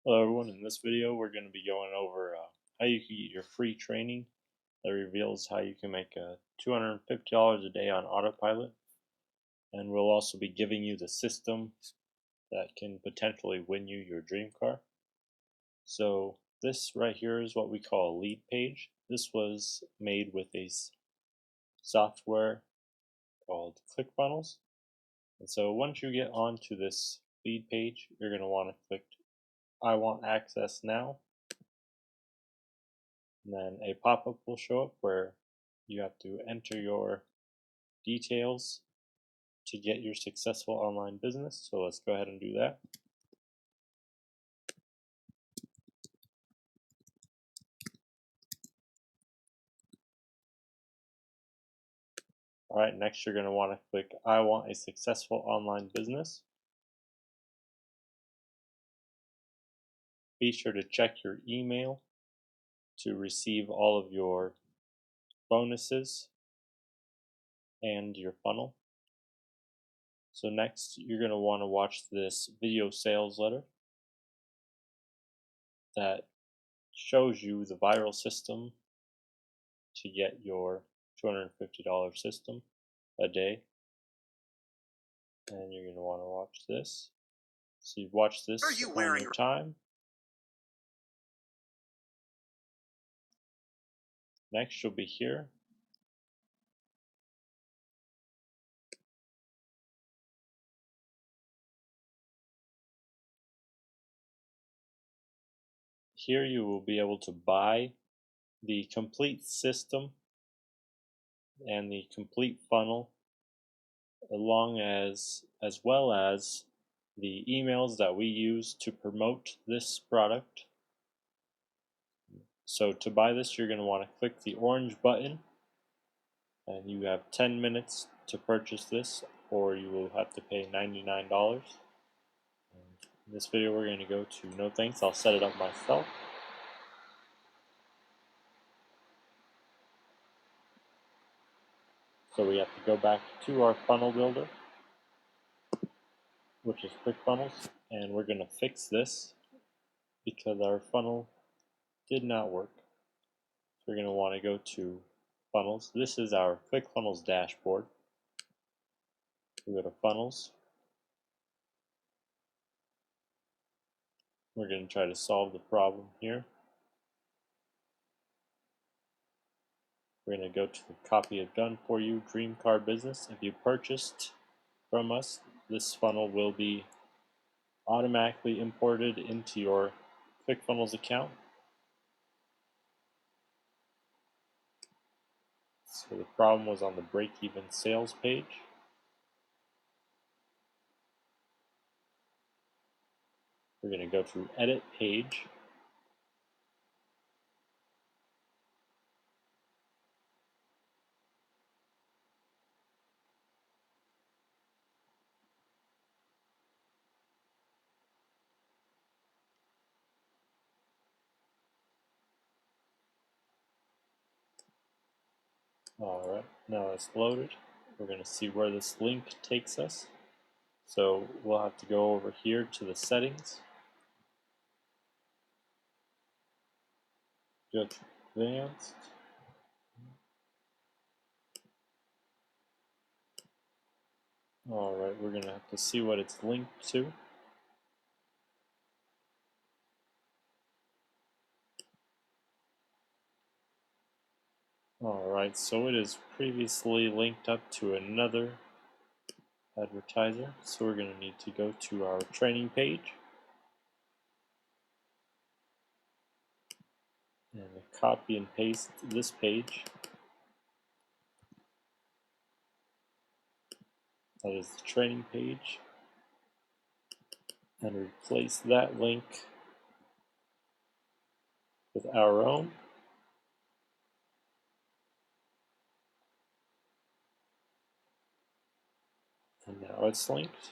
Hello everyone, in this video we're going to be going over how you can get your free training that reveals how you can make $250 a day on autopilot, and we'll also be giving you the system that can potentially win you your dream car. So this right here is what we call a lead page. This was made with a software called ClickFunnels, and so once you get onto this lead page, you're going to want to click I want access now. And then a pop-up will show up where you have to enter your details to get your successful online business. So let's go ahead and do that. Alright, next you're going to want to click I want a successful online business. Be sure to check your email to receive all of your bonuses and your funnel. So next you're going to want to watch this video sales letter that shows you the viral system to get your $250 system a day. And you're going to want to watch this. So you watch this on your time. Next you'll be here. Here you will be able to buy the complete system and the complete funnel, as well as the emails that we use to promote this product. So to buy this, you're going to want to click the orange button, and you have 10 minutes to purchase this, or you will have to pay $99. In this video we're going to go to no thanks, I'll set it up myself. So we have to go back to our funnel builder, which is ClickFunnels, and we're going to fix this because our funnel did not work. So we're going to want to go to funnels. This is our ClickFunnels dashboard. We go to funnels. We're going to try to solve the problem here. We're going to go to the copy of done for you dream car business. If you purchased from us, this funnel will be automatically imported into your ClickFunnels account. So the problem was on the break-even sales page. We're going to go to edit page. Alright, now it's loaded. We're going to see where this link takes us. So we'll have to go over here to the settings. Go to advanced. Alright, we're going to have to see what it's linked to. Alright, so it is previously linked up to another advertiser, so we're going to need to go to our training page and copy and paste this page. That is the training page, and replace that link with our own. And now it's linked.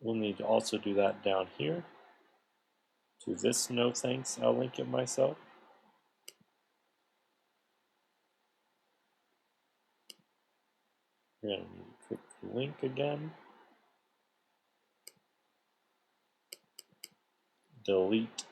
We'll need to also do that down here. To this no thanks, I'll link it myself. We're going to need to click the link again. delete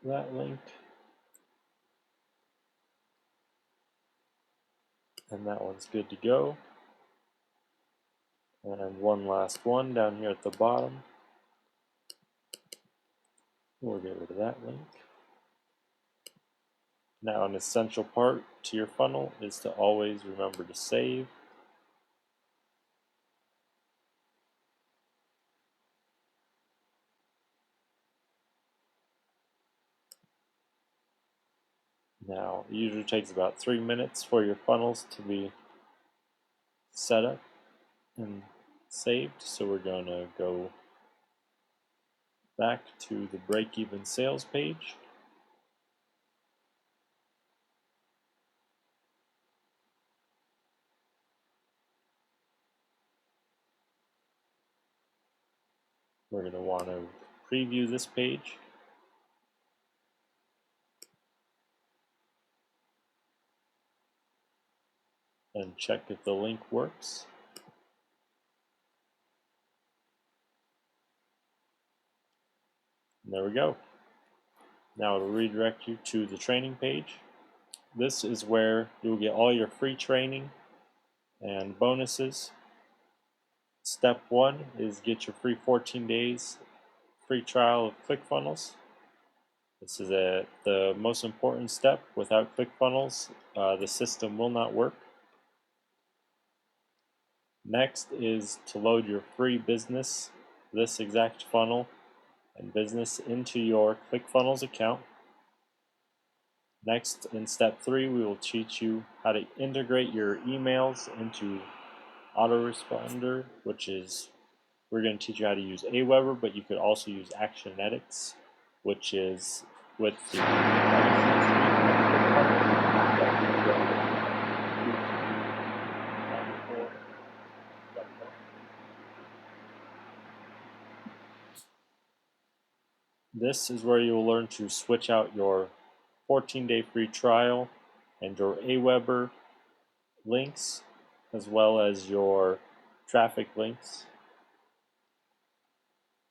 that link. And that one's good to go. And one last one down here at the bottom. We'll get rid of that link. Now, an essential part to your funnel is to always remember to save. Now, it usually takes about 3 minutes for your funnels to be set up and saved. So we're going to go back to the break-even sales page. We're going to want to preview this page. And check if the link works. And there we go. Now it'll redirect you to the training page. This is where you'll get all your free training and bonuses. Step 1 is get your free 14 days free trial of ClickFunnels. This is the most important step. Without ClickFunnels, the system will not work. Next is to load your free business, this exact funnel and business, into your ClickFunnels account. Next, in step 3, we will teach you how to integrate your emails into autoresponder, which is, we're going to teach you how to use Aweber, but you could also use Actionetics, which is with the This is where you will learn to switch out your 14-day free trial and your Aweber links, as well as your traffic links.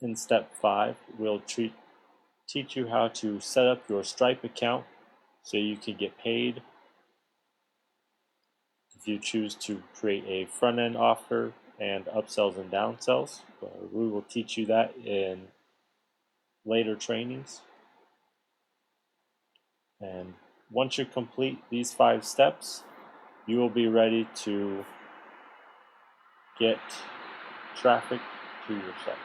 In step 5, we'll teach you how to set up your Stripe account so you can get paid if you choose to create a front-end offer and upsells and downsells. We will teach you that in later trainings. And once you complete these 5 steps, you will be ready to get traffic to your site,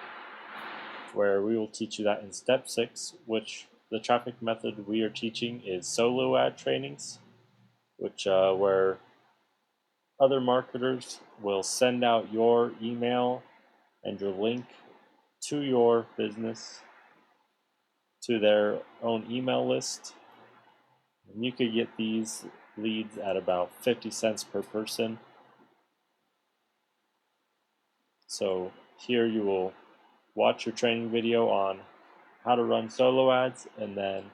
where we will teach you that in step 6, which the traffic method we are teaching is solo ad trainings, which where other marketers will send out your email and your link to your business to their own email list. And you could get these leads at about 50 cents per person. So here you will watch your training video on how to run solo ads, and then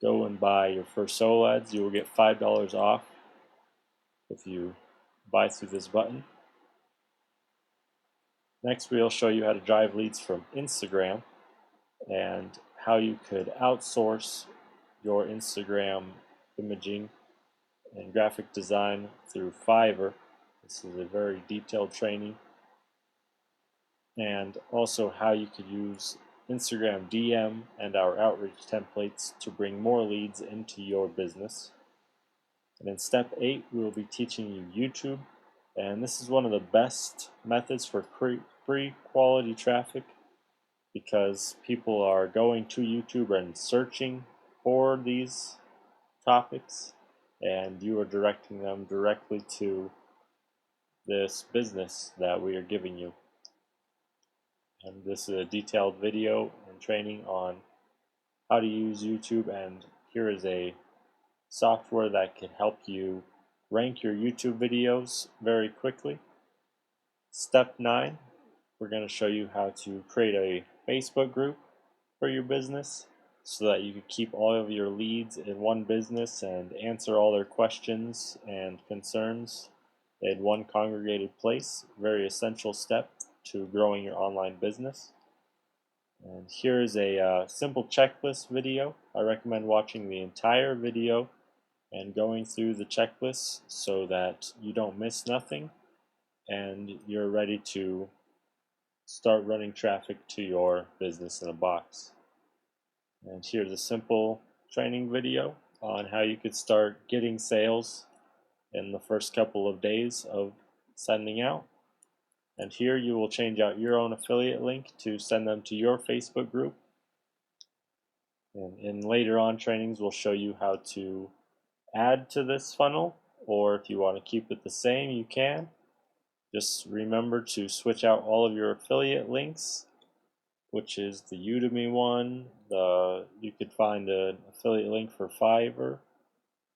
go and buy your first solo ads. You will get $5 off if you buy through this button. Next, we'll show you how to drive leads from Instagram and how you could outsource your Instagram imaging and graphic design through Fiverr. This is a very detailed training. And also how you could use Instagram DM and our outreach templates to bring more leads into your business. And in step 8, we will be teaching you YouTube. And this is one of the best methods for free quality traffic, because people are going to YouTube and searching for these topics, and you are directing them directly to this business that we are giving you. And this is a detailed video and training on how to use YouTube, and here is a software that can help you rank your YouTube videos very quickly. Step 9, we're going to show you how to create a Facebook group for your business so that you can keep all of your leads in one business and answer all their questions and concerns in one congregated place. Very essential step to growing your online business. And here is a simple checklist video. I recommend watching the entire video and going through the checklist so that you don't miss nothing and you're ready to start running traffic to your business in a box. And here's a simple training video on how you could start getting sales in the first couple of days of sending out. And here you will change out your own affiliate link to send them to your Facebook group. And in later on trainings, we'll show you how to add to this funnel, or if you want to keep it the same, you can. Just remember to switch out all of your affiliate links, which is the Udemy one. You could find an affiliate link for Fiverr.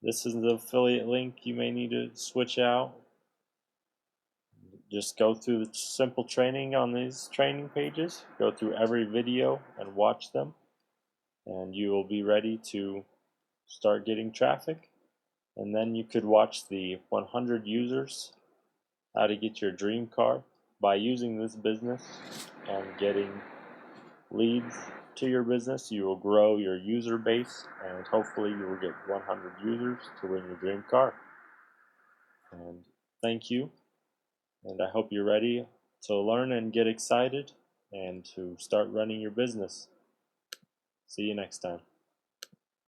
This is the affiliate link you may need to switch out. Just go through the simple training on these training pages. Go through every video and watch them, and you will be ready to start getting traffic. And then you could watch the 100 users how to get your dream car by using this business and getting leads to your business. You will grow your user base, and hopefully you will get 100 users to win your dream car. And thank you, and I hope you're ready to learn and get excited and to start running your business. See you next time.